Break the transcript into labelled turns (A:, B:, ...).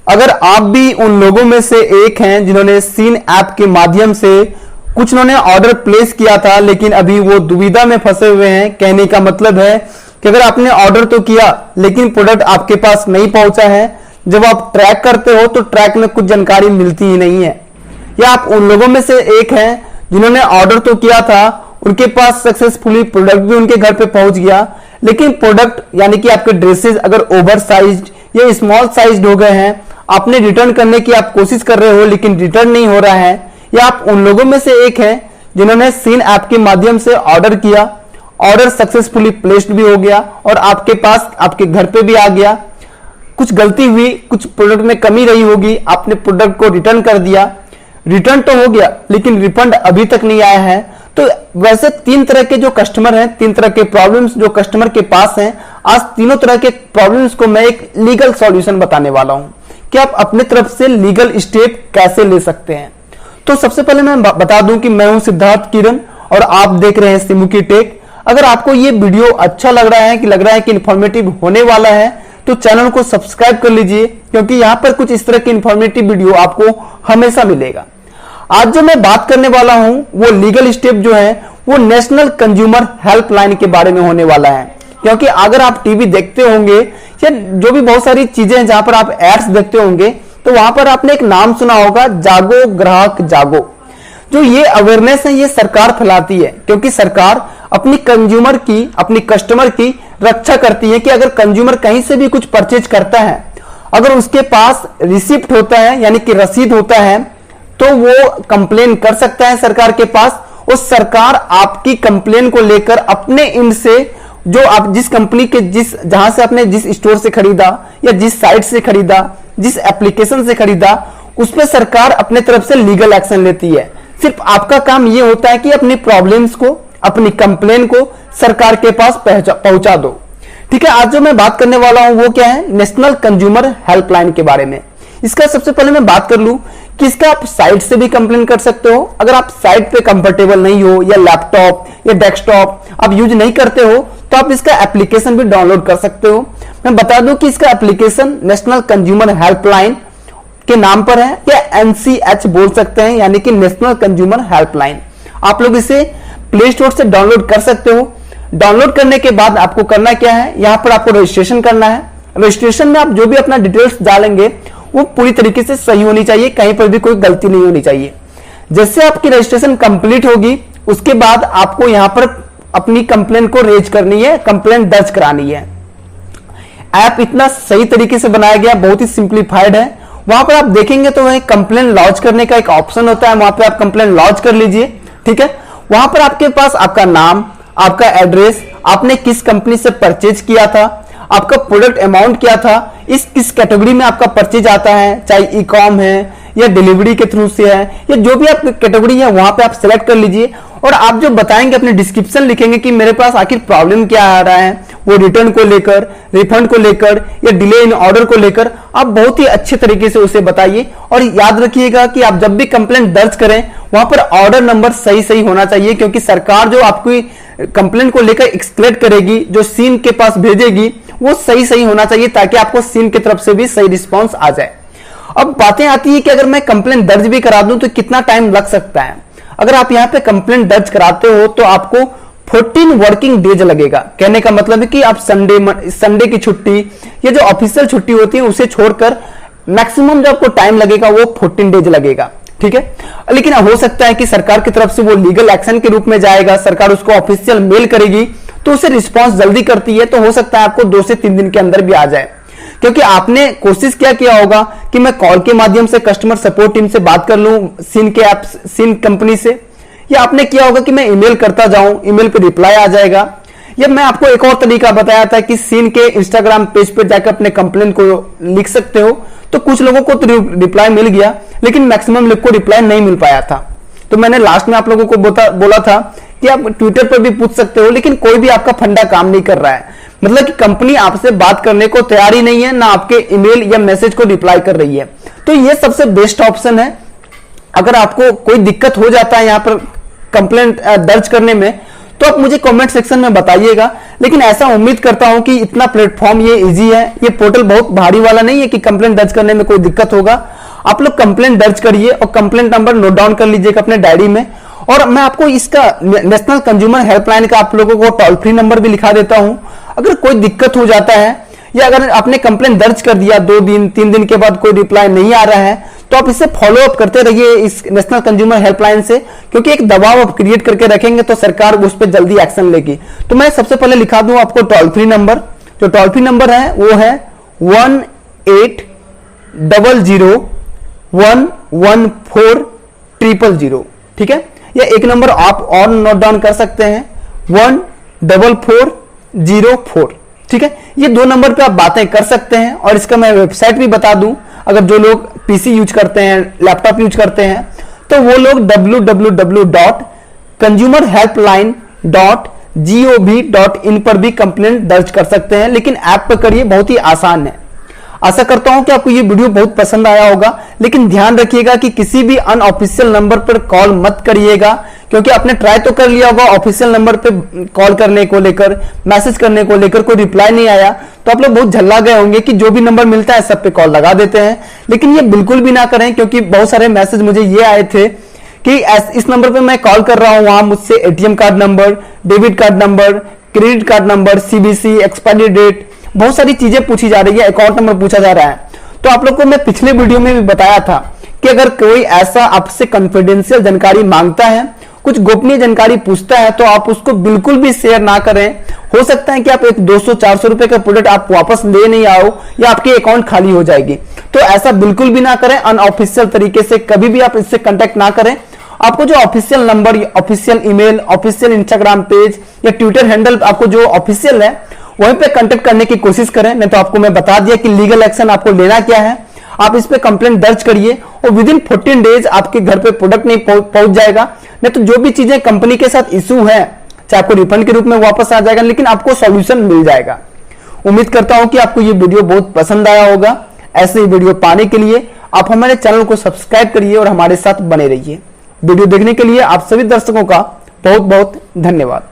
A: अगर आप भी उन लोगों में से एक हैं जिन्होंने सीन ऐप के माध्यम से कुछ उन्होंने ऑर्डर प्लेस किया था लेकिन अभी वो दुविधा में फंसे हुए हैं, कहने का मतलब है कि अगर आपने ऑर्डर तो किया लेकिन प्रोडक्ट आपके पास नहीं पहुंचा है, जब आप ट्रैक करते हो तो ट्रैक में कुछ जानकारी मिलती ही नहीं है, या आप उन लोगों में से एक हैं जिन्होंने ऑर्डर तो किया था, उनके पास सक्सेसफुली प्रोडक्ट भी उनके घर पे पहुंच गया, लेकिन प्रोडक्ट यानी कि आपके ड्रेसेस अगर ओवर साइज या स्मॉल साइज हो गए हैं, आपने रिटर्न करने की आप कोशिश कर रहे हो लेकिन रिटर्न नहीं हो रहा है, या आप उन लोगों में से एक हैं जिन्होंने सीन ऐप के माध्यम से ऑर्डर किया, ऑर्डर सक्सेसफुली प्लेस्ड भी हो गया और आपके पास आपके घर पे भी आ गया, कुछ गलती हुई, कुछ प्रोडक्ट में कमी रही होगी, आपने प्रोडक्ट को रिटर्न कर दिया, रिटर्न तो हो गया लेकिन रिफंड अभी तक नहीं आया है। तो वैसे तीन तरह के जो कस्टमर हैं, तीन तरह के प्रॉब्लम्स जो कस्टमर के पास हैं, आज तीनों तरह के प्रॉब्लम्स को मैं एक लीगल सॉल्यूशन बताने वाला हूं कि आप अपने तरफ से लीगल स्टेप कैसे ले सकते हैं। तो सबसे पहले मैं बता दूं कि मैं हूं सिद्धार्थ किरण और आप देख रहे हैं सिमुकी टेक। अगर आपको ये वीडियो अच्छा लग रहा है कि इंफॉर्मेटिव होने वाला है तो चैनल को सब्सक्राइब कर लीजिए, क्योंकि यहां पर कुछ इस तरह की इंफॉर्मेटिव वीडियो आपको हमेशा मिलेगा। आज जो मैं बात करने वाला हूं वो लीगल स्टेप जो है वो नेशनल कंज्यूमर हेल्पलाइन के बारे में होने वाला है, क्योंकि अगर आप टीवी देखते होंगे या जो भी बहुत सारी चीजें हैं जहां पर आप एड्स देखते होंगे तो वहां पर आपने एक नाम सुना होगा, जागो ग्राहक जागो। जो ये अवेयरनेस है ये सरकार फैलाती है, क्योंकि सरकार अपनी कंज्यूमर की, अपनी कस्टमर की रक्षा करती है कि अगर कंज्यूमर कहीं से भी कुछ परचेज करता है, अगर उसके पास रिसिप्ट होता है यानी कि रसीद होता है तो वो कंप्लेन कर सकता है सरकार के पास, और सरकार आपकी कंप्लेन को लेकर अपने एंड से जो आप जिस कंपनी के जहां से आपने जिस स्टोर से खरीदा या जिस साइट से खरीदा, जिस एप्लीकेशन से खरीदा, उस पर सरकार अपने तरफ से लीगल एक्शन लेती है। सिर्फ आपका काम यह होता है कि अपनी प्रॉब्लम्स को, अपनी कंप्लेन को सरकार के पास पहुंचा दो। ठीक है, आज जो मैं बात करने वाला हूं वो क्या है, नेशनल कंज्यूमर हेल्पलाइन के बारे में। इसका सबसे पहले मैं बात कर लूं कि इसका आप साइट से भी कंप्लेन कर सकते हो। अगर आप साइट पे कंफर्टेबल नहीं हो या लैपटॉप या डेस्कटॉप आप यूज नहीं करते हो तो आप इसका एप्लीकेशन भी डाउनलोड कर सकते हो। मैं बता दूं कि इसका एप्लीकेशन नेशनल कंज्यूमर हेल्पलाइन के नाम पर है, या NCH बोल सकते हैं, यानी कि नेशनल कंज्यूमर हेल्पलाइन। आप लोग इसे प्ले स्टोर से डाउनलोड कर सकते हो। डाउनलोड करने के बाद आपको करना क्या है, यहां पर आपको रजिस्ट्रेशन करना है। रजिस्ट्रेशन में आप जो भी अपना डिटेल्स डालेंगे वो पूरी तरीके से सही होनी चाहिए, कहीं पर भी कोई गलती नहीं होनी चाहिए। जैसे आपकी रजिस्ट्रेशन कंप्लीट होगी उसके बाद आपको यहां पर अपनी कंप्लेन को रेज करनी है, कंप्लेन दर्ज करानी है। ऐप इतना सही तरीके से बनाया गया, बहुत ही सिंप्लीफाइड है। वहां पर आप देखेंगे तो वही कंप्लेन लॉन्च करने का एक ऑप्शन होता है, वहां पर आप कंप्लेन लॉन्च कर लीजिए। ठीक है, वहां पर आपके पास आपका नाम, आपका एड्रेस, आपने किस कंपनी से परचेज किया था, आपका प्रोडक्ट अमाउंट क्या था, किस कैटेगरी में आपका परचेज आता है, चाहे ई कॉम है या डिलीवरी के थ्रू से है या जो भी आपकी कैटेगरी है वहां पे आप सिलेक्ट कर लीजिए। और आप जो बताएंगे अपने डिस्क्रिप्शन लिखेंगे कि मेरे पास आखिर प्रॉब्लम क्या आ रहा है, वो रिटर्न को लेकर, रिफंड को लेकर या डिले इन ऑर्डर को लेकर, आप बहुत ही अच्छे तरीके से उसे बताइए। और याद रखिएगा कि आप जब भी कंप्लेंट दर्ज करें वहां पर ऑर्डर नंबर सही होना चाहिए, क्योंकि सरकार जो आपकी कंप्लेंट को लेकर एक्सक्लेट करेगी, जो सीन के पास भेजेगी, वो सही होना चाहिए ताकि आपको सीन की तरफ से भी सही रिस्पॉन्स आ जाए। अब बातें आती है कि अगर मैं कंप्लेंट दर्ज भी करा दूं तो कितना टाइम लग सकता है। अगर आप यहां पे कंप्लेंट दर्ज कराते हो तो आपको 14 वर्किंग डेज लगेगा। कहने का मतलब है कि आप संडे की छुट्टी या जो ऑफिशियल छुट्टी होती है उसे छोड़कर मैक्सिमम जो आपको टाइम लगेगा वो 14 डेज लगेगा। ठीक है, लेकिन हो सकता है कि सरकार की तरफ से वो लीगल एक्शन के रूप में जाएगा, सरकार उसको ऑफिशियल मेल करेगी तो उसे रिस्पॉन्स जल्दी करती है, तो हो सकता है आपको 2 से 3 दिन के अंदर भी आ जाए। क्योंकि आपने कोशिश क्या किया होगा कि मैं कॉल के माध्यम से कस्टमर सपोर्ट टीम से बात कर लूं सीन के ऐप, सीन कंपनी से, या आपने किया होगा कि मैं ईमेल करता जाऊं, ईमेल पे रिप्लाई आ जाएगा। या मैं आपको एक और तरीका बताया था कि सीन के इंस्टाग्राम पेज पे जाकर अपने कंप्लेन को लिख सकते हो, तो कुछ लोगों को तो रिप्लाई मिल गया लेकिन मैक्सिमम लोग को रिप्लाई नहीं मिल पाया था। तो मैंने लास्ट में आप लोगों को बोला था कि आप ट्विटर पर भी पूछ सकते हो, लेकिन कोई भी आपका फंडा काम नहीं कर रहा है, मतलब कि कंपनी आपसे बात करने को तैयार ही नहीं है, ना आपके ईमेल या मैसेज को रिप्लाई कर रही है। तो ये सबसे बेस्ट ऑप्शन है। अगर आपको कोई दिक्कत हो जाता है यहां पर कंप्लेंट दर्ज करने में तो आप मुझे कमेंट सेक्शन में बताइएगा। लेकिन ऐसा उम्मीद करता हूं कि इतना प्लेटफॉर्म ये इजी है, ये पोर्टल बहुत भारी वाला नहीं है कि कंप्लेंट दर्ज करने में कोई दिक्कत होगा। आप लोग कंप्लेंट दर्ज करिए और कंप्लेंट नंबर नोट डाउन कर लीजिएगा अपने डायरी में। और मैं आपको इसका नेशनल कंज्यूमर हेल्पलाइन का आप लोगों को टोल फ्री नंबर भी लिखा देता हूं। अगर कोई दिक्कत हो जाता है या अगर आपने कंप्लेंट दर्ज कर दिया 2 दिन 3 दिन के बाद कोई रिप्लाई नहीं आ रहा है, तो आप इसे फॉलो अप करते रहिए इस नेशनल कंज्यूमर हेल्पलाइन से, क्योंकि एक दबाव आप क्रिएट करके रखेंगे तो सरकार उस पर जल्दी एक्शन लेगी। तो मैं सबसे पहले लिखा दूं आपको टोल फ्री नंबर। जो टोल फ्री नंबर है वो है 1-800-114-000। ठीक है, या एक नंबर आप और नोट डाउन कर सकते हैं 14404। ठीक है, ये 2 नंबर पे आप बातें कर सकते हैं। और इसका मैं वेबसाइट भी बता दूं, अगर जो लोग पीसी यूज करते हैं, लैपटॉप यूज करते हैं, तो वो लोग www.consumerhelpline.gov.in पर भी कंप्लेंट दर्ज कर सकते हैं। लेकिन ऐप पर करिए, बहुत ही आसान है। आशा करता हूं कि आपको ये वीडियो बहुत पसंद आया होगा। लेकिन ध्यान रखिएगा कि किसी भी अनऑफिशियल नंबर पर कॉल मत करिएगा, क्योंकि आपने ट्राई तो कर लिया होगा ऑफिशियल नंबर पे कॉल करने को लेकर, मैसेज करने को लेकर, कोई रिप्लाई नहीं आया तो आप लोग बहुत झल्ला गए होंगे कि जो भी नंबर मिलता है सब पे कॉल लगा देते हैं। लेकिन ये बिल्कुल भी ना करें, क्योंकि बहुत सारे मैसेज मुझे ये आए थे कि इस नंबर पे मैं कॉल कर रहा हूं, वहां मुझसे ATM card number, debit card number, credit card number, CBC, expiry date, बहुत सारी चीजें पूछी जा रही है, अकाउंट नंबर पूछा जा रहा है। तो आप लोग को मैं पिछले वीडियो में भी बताया था कि अगर कोई ऐसा आपसे कॉन्फिडेंशियल जानकारी मांगता है, कुछ गोपनीय जानकारी पूछता है, तो आप उसको बिल्कुल भी शेयर ना करें। हो सकता है कि आप एक 200-400 रुपए का प्रोडक्ट आप वापस ले नहीं आओ या आपकी अकाउंट खाली हो जाएगी। तो ऐसा बिल्कुल भी ना करें। अनऑफिशियल तरीके से कभी भी आप इससे कांटेक्ट ना करें। आपको जो official number, official email, official Instagram page या ट्विटर हैंडल आपको जो ऑफिशियल है वहीं पे कांटेक्ट करने की कोशिश करें। नहीं तो आपको मैं बता दिया कि लीगल एक्शन आपको लेना क्या है। आप इस पे कंप्लेंट दर्ज करिए और विद इन 14 डेज आपके घर पे प्रोडक्ट नहीं पहुंच जाएगा। नहीं तो जो भी चीजें कंपनी के साथ इशू है, चाहे आपको रिफंड के रूप में वापस आ जाएगा, लेकिन आपको सॉल्यूशन मिल जाएगा। उम्मीद करता हूं कि आपको ये वीडियो बहुत पसंद आया होगा। ऐसे ही वीडियो पाने के लिए आप हमारे चैनल को सब्सक्राइब करिए और हमारे साथ बने रहिए। वीडियो देखने के लिए आप सभी दर्शकों का बहुत बहुत धन्यवाद।